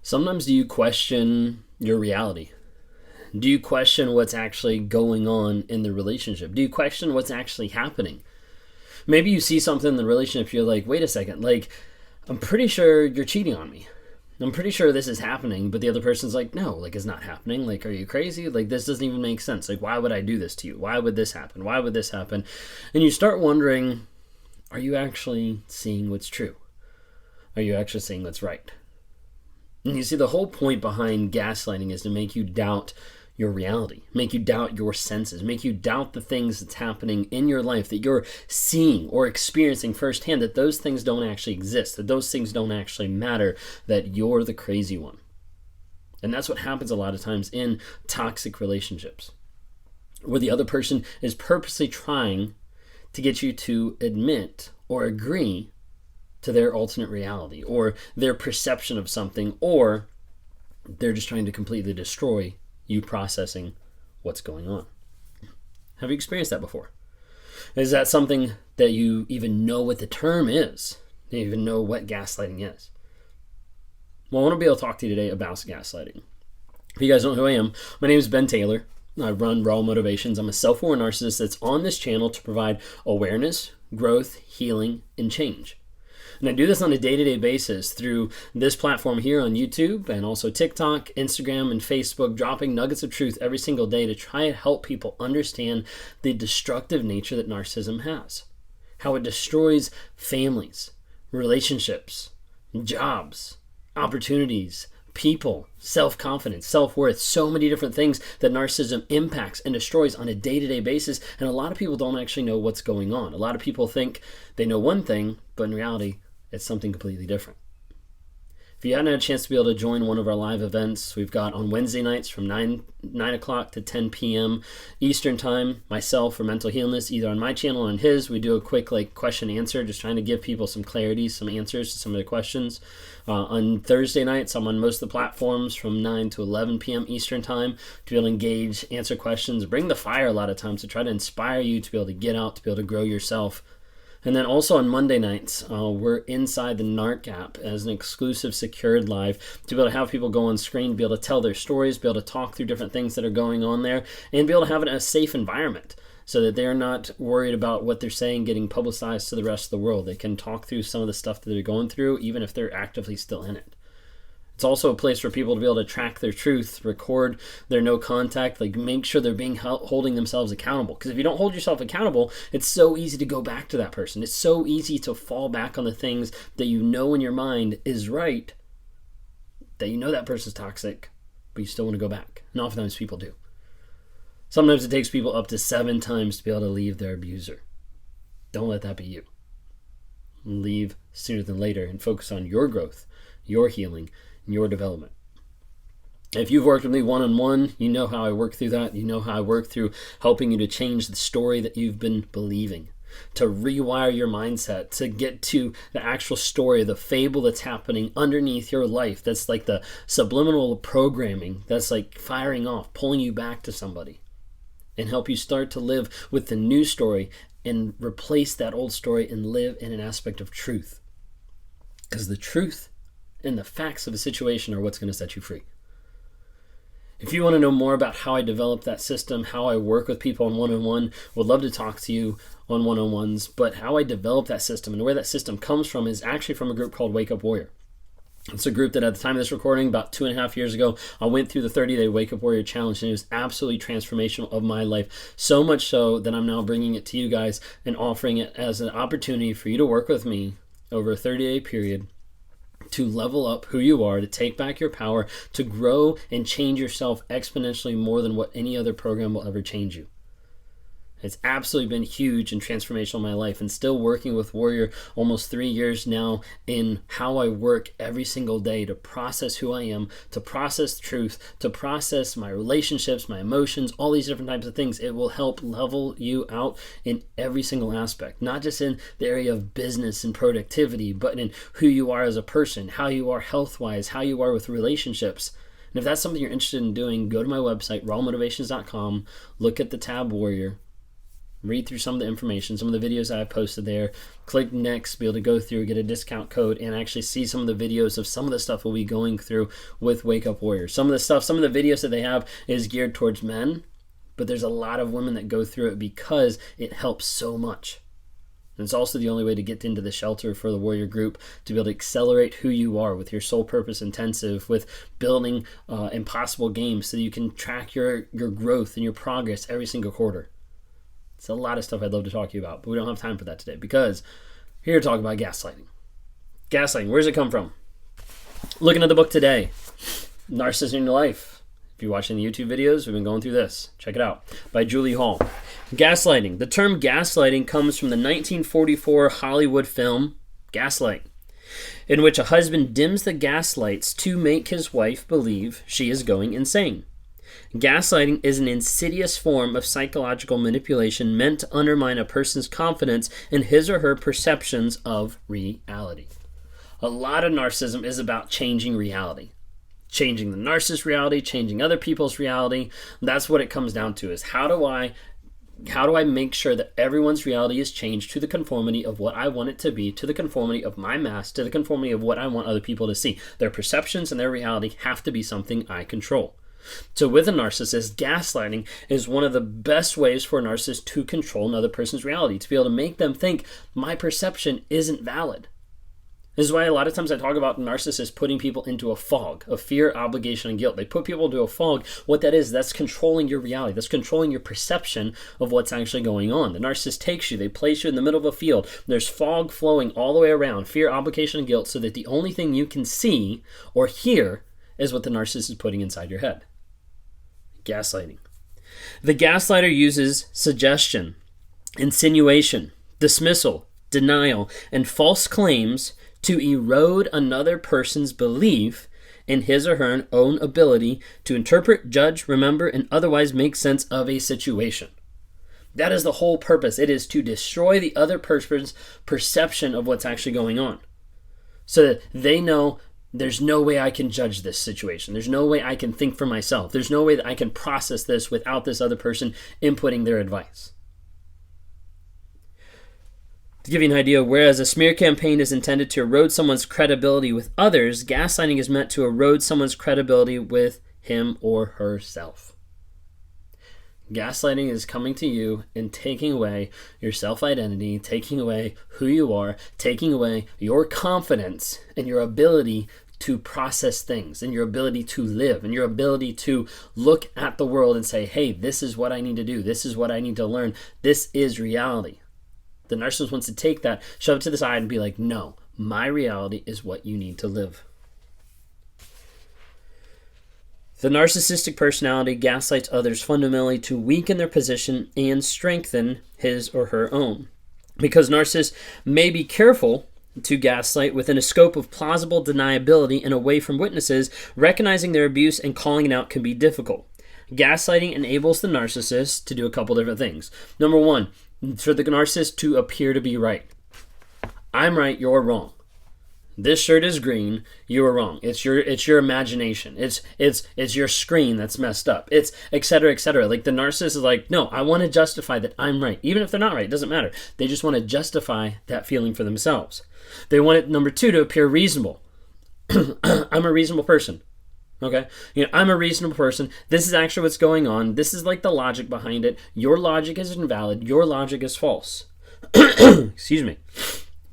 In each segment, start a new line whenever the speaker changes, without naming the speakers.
Sometimes do you question your reality? Do you question what's actually going on in the relationship? Do you question what's actually happening? Maybe you see something in the relationship, you're like, wait a second, I'm pretty sure you're cheating on me. I'm pretty sure this is happening, but the other person's like, no, it's not happening. Are you crazy? This doesn't even make sense. Why would I do this to you? Why would this happen? Why would this happen? And you start wondering, are you actually seeing what's true? Are you actually seeing what's right? And you see, the whole point behind gaslighting is to make you doubt your reality, make you doubt your senses, make you doubt the things that's happening in your life that you're seeing or experiencing firsthand, that those things don't actually exist, that those things don't actually matter, that you're the crazy one. And that's what happens a lot of times in toxic relationships, where the other person is purposely trying to get you to admit or agree to their alternate reality or their perception of something, or they're just trying to completely destroy you processing what's going on. Have you experienced that before? Is that something that you even know what the term is? Do you even know what gaslighting is? Well, I want to be able to talk to you today about gaslighting. If you guys don't know who I am, my name is Ben Taylor. I run Raw Motivations. I'm a self-aware narcissist that's on this channel to provide awareness, growth, healing, and change. And I do this on a day-to-day basis through this platform here on YouTube and also TikTok, Instagram, and Facebook, dropping nuggets of truth every single day to try and help people understand the destructive nature that narcissism has. How it destroys families, relationships, jobs, opportunities, people, self-confidence, self-worth, so many different things that narcissism impacts and destroys on a day-to-day basis. And a lot of people don't actually know what's going on. A lot of people think they know one thing, but in reality, it's something completely different. If you hadn't had a chance to be able to join one of our live events, we've got on Wednesday nights from 9 o'clock to 10 p.m. Eastern time, myself for Mental Healness, either on my channel or on his. We do a quick question answer, just trying to give people some clarity, some answers to some of the questions. On Thursday nights, I'm on most of the platforms from 9 to 11 p.m. Eastern time to be able to engage, answer questions, bring the fire a lot of times to try to inspire you to be able to get out, to be able to grow yourself. And then also on Monday nights, we're inside the NARC app as an exclusive secured live to be able to have people go on screen, be able to tell their stories, be able to talk through different things that are going on there, and be able to have it in a safe environment so that they're not worried about what they're saying getting publicized to the rest of the world. They can talk through some of the stuff that they're going through, even if they're actively still in it. It's also a place for people to be able to track their truth, record their no contact, make sure they're holding themselves accountable. Because if you don't hold yourself accountable, it's so easy to go back to that person. It's so easy to fall back on the things that you know in your mind is right, that you know that person's toxic, but you still want to go back. And oftentimes people do. Sometimes it takes people up to 7 times to be able to leave their abuser. Don't let that be you. Leave sooner than later and focus on your growth, your healing, your development. If you've worked with me one-on-one, you know how I work through that. You know how I work through helping you to change the story that you've been believing, to rewire your mindset, to get to the actual story, the fable that's happening underneath your life. That's the subliminal programming that's firing off, pulling you back to somebody, and help you start to live with the new story and replace that old story and live in an aspect of truth. Because the truth and the facts of a situation are what's going to set you free. If you want to know more about how I develop that system, how I work with people on one-on-one, would love to talk to you on one-on-ones, but how I develop that system and where that system comes from is actually from a group called Wake Up Warrior. It's a group that at the time of this recording, about 2.5 years ago, I went through the 30-day Wake Up Warrior Challenge, and it was absolutely transformational of my life. So much so that I'm now bringing it to you guys and offering it as an opportunity for you to work with me over a 30-day period to level up who you are, to take back your power, to grow and change yourself exponentially more than what any other program will ever change you. It's absolutely been huge and transformational in my life, and still working with Warrior almost 3 years now in how I work every single day to process who I am, to process truth, to process my relationships, my emotions, all these different types of things. It will help level you out in every single aspect, not just in the area of business and productivity, but in who you are as a person, how you are health-wise, how you are with relationships. And if that's something you're interested in doing, go to my website, rawmotivations.com, look at the tab Warrior, Read through some of the information, some of the videos I've posted there. Click next, be able to go through, get a discount code, and actually see some of the videos of some of the stuff we'll be going through with Wake Up Warriors. Some of the videos that they have is geared towards men, but there's a lot of women that go through it because it helps so much. And it's also the only way to get into the shelter for the warrior group, to be able to accelerate who you are with your soul purpose intensive, with building impossible games so that you can track your growth and your progress every single quarter. It's a lot of stuff I'd love to talk to you about, but we don't have time for that today because we're here to talk about gaslighting. Gaslighting, where does it come from? Looking at the book today, Narcissism in Your Life. If you're watching the YouTube videos, we've been going through this. Check it out, by Julie Hall. Gaslighting. The term gaslighting comes from the 1944 Hollywood film Gaslight, in which a husband dims the gaslights to make his wife believe she is going insane. Gaslighting is an insidious form of psychological manipulation meant to undermine a person's confidence in his or her perceptions of reality. A lot of narcissism is about changing reality. Changing the narcissist reality, changing other people's reality. That's what it comes down to, is how do I make sure that everyone's reality is changed to the conformity of what I want it to be, to the conformity of my mask, to the conformity of what I want other people to see. Their perceptions and their reality have to be something I control. So with a narcissist, gaslighting is one of the best ways for a narcissist to control another person's reality, to be able to make them think my perception isn't valid. This is why a lot of times I talk about narcissists putting people into a fog of fear, obligation, and guilt. They put people into a fog. What that is, that's controlling your reality. That's controlling your perception of what's actually going on. The narcissist takes you, they place you in the middle of a field. There's fog flowing all the way around, fear, obligation, and guilt, so that the only thing you can see or hear is what the narcissist is putting inside your head. Gaslighting. The gaslighter uses suggestion, insinuation, dismissal, denial, and false claims to erode another person's belief in his or her own ability to interpret, judge, remember, and otherwise make sense of a situation. That is the whole purpose. It is to destroy the other person's perception of what's actually going on, so that they know there's no way I can judge this situation. There's no way I can think for myself. There's no way that I can process this without this other person inputting their advice. To give you an idea, whereas a smear campaign is intended to erode someone's credibility with others, gaslighting is meant to erode someone's credibility with him or herself. Gaslighting is coming to you and taking away your self-identity, taking away who you are, taking away your confidence and your ability to process things, and your ability to live, and your ability to look at the world and say, hey, this is what I need to do. This is what I need to learn. This is reality. The narcissist wants to take that, shove it to the side, and be like, no, my reality is what you need to live. The narcissistic personality gaslights others fundamentally to weaken their position and strengthen his or her own. Because narcissists may be careful to gaslight within a scope of plausible deniability and away from witnesses, recognizing their abuse and calling it out can be difficult. Gaslighting enables the narcissist to do a couple different things. Number one, for the narcissist to appear to be right. I'm right, you're wrong. This shirt is green, you are wrong. It's your imagination. It's your screen that's messed up. It's et cetera, et cetera. Like the narcissist is like, no, I want to justify that I'm right. Even if they're not right, it doesn't matter. They just want to justify that feeling for themselves. They want it, number two, to appear reasonable. I'm a reasonable person. Okay? I'm a reasonable person. This is actually what's going on. This is like the logic behind it. Your logic is invalid. Your logic is false. Excuse me.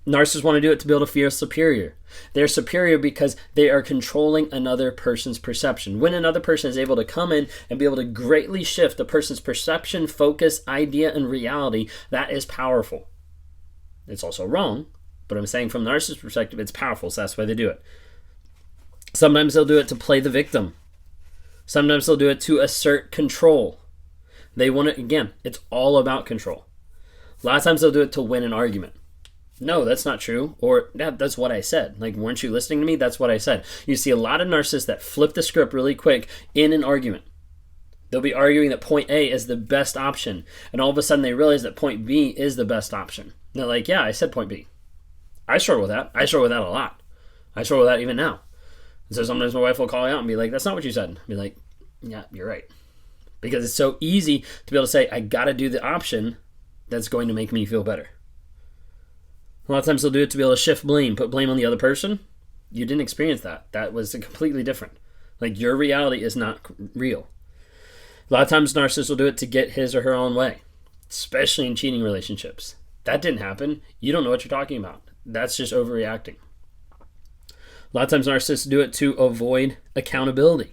Narcissists want to do it to build a feel superior. They're superior because they are controlling another person's perception. When another person is able to come in and be able to greatly shift a person's perception, focus, idea, and reality, that is powerful. It's also wrong, but I'm saying from the narcissist's perspective, it's powerful, so that's why they do it. Sometimes they'll do it to play the victim. Sometimes they'll do it to assert control. They want it, again, it's all about control. A lot of times they'll do it to win an argument. No, that's not true. Or, yeah, that's what I said. Like, weren't you listening to me? That's what I said. You see a lot of narcissists that flip the script really quick in an argument. They'll be arguing that point A is the best option. And all of a sudden they realize that point B is the best option. And they're like, yeah, I said point B. I struggle with that. I struggle with that a lot. I struggle with that even now. And so sometimes my wife will call me out and be like, that's not what you said. I'll be like, yeah, you're right. Because it's so easy to be able to say, I got to do the option that's going to make me feel better. A lot of times they'll do it to be able to shift blame, put blame on the other person. You didn't experience that. That was completely different. Like, your reality is not real. A lot of times narcissists will do it to get his or her own way, especially in cheating relationships. That didn't happen. You don't know what you're talking about. That's just overreacting. A lot of times narcissists do it to avoid accountability.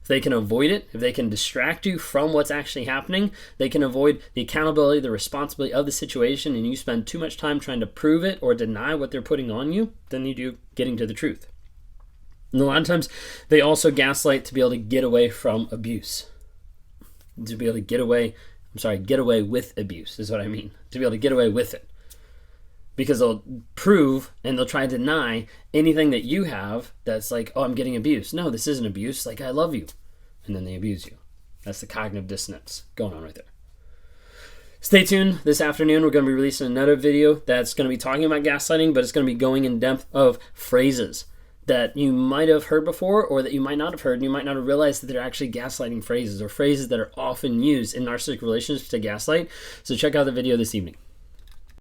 If they can avoid it, if they can distract you from what's actually happening, they can avoid the accountability, the responsibility of the situation, and you spend too much time trying to prove it or deny what they're putting on you than you do getting to the truth. And a lot of times they also gaslight to be able to get away from abuse. To be able to get away with abuse is what I mean. To be able to get away with it. Because they'll prove and they'll try to deny anything that you have that's like, oh, I'm getting abused. No, this isn't abuse. Like, I love you. And then they abuse you. That's the cognitive dissonance going on right there. Stay tuned. This afternoon, we're going to be releasing another video that's going to be talking about gaslighting, but it's going to be going in depth of phrases that you might have heard before or that you might not have heard, and you might not have realized that they're actually gaslighting phrases or phrases that are often used in narcissistic relationships to gaslight. So check out the video this evening.